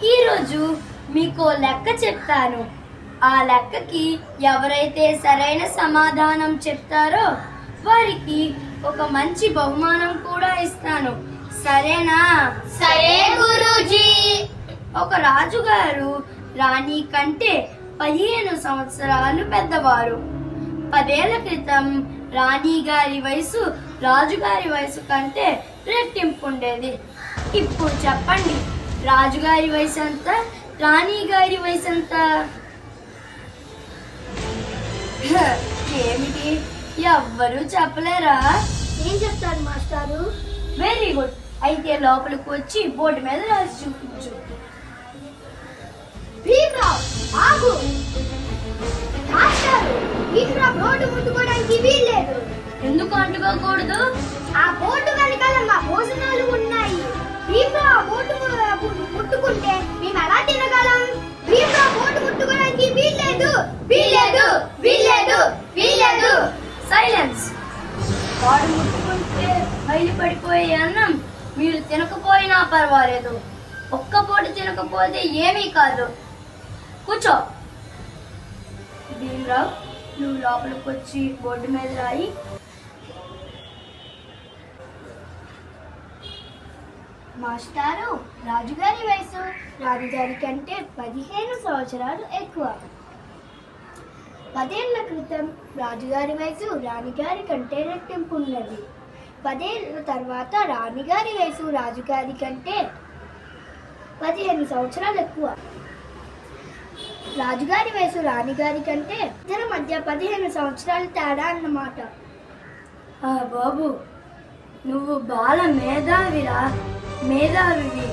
ఈరోజు మీకు లెక్క చెప్తాను. ఆ లెక్కకి ఎవరైతే సరైన సమాధానం చెప్తారో వారికి ఒక మంచి బహుమానం కూడా ఇస్తాను. సరేనా? సరే గురూజీ. ఒక రాజుగారు రాణి కంటే 15 సంవత్సరాలు పెద్దవారు. 10 ఏళ్ల క్రితం రాణి గారి వయసు రాజుగారి వయసు కంటే రెట్టింపు ఉండేది. ఇప్పుడు చెప్పండి, రాజుగారి వయసు ఎంత, రాణి గారి వయసు ఎంత? ఏమిటి, ఎవ్వరూ చెప్పలేరా? ఏం చెప్తారు మాస్టారు? Very good. అయితే లోపలికి వచ్చి బోర్డు మీద రాసి చూపించు. భీమరావ్, ఆగు. మాస్టారు, భీమరావ్ బోర్డు ముట్టుకోవడానికి వీల్లేదు. ఎందుకు అంటుకోకూడదు? ఆ బోర్డు వెనకాల మా భోజనాలు ఉన్నాయి. భీమరావ్ ఆ బోర్డు ముట్టుకుంటే మేము ఎలా తినగలం? భీమరావ్ బోర్డు ముట్టుకోవడానికి వీల్లేదు. వీల్లేదు, వీల్లేదు, వీల్లేదు. సైలెన్స్. వాడు ముట్టుకుంటే బయలుపడిపోయే అన్నం మీరు తినకపోయినా పర్వాలేదు. ఒక్క పూట తినకపోతే ఏమీ కాదు. కూర్చో. భీమరావ్, నువ్వు లోపలికి వచ్చి బోర్డు మీద రాయి. మాస్టారు, రాజుగారి వయసు రాణిగారి కంటే 15 సంవత్సరాలు ఎక్కువ. 10 ఏళ్ల క్రితం రాజుగారి వయసు రాణిగారి కంటే రెట్టింపు ఉన్నది. 10 ఏళ్ల తర్వాత రాణిగారి వయసు రాజుగారి కంటే 15 సంవత్సరాలు ఎక్కువ. రాజుగారి వయసు రాణిగారి కంటే ఇద్దరి మధ్య 15 సంవత్సరాల తేడా అన్నమాట. బాబు, నువ్వు బాల మేధావిరా, మేధావివి.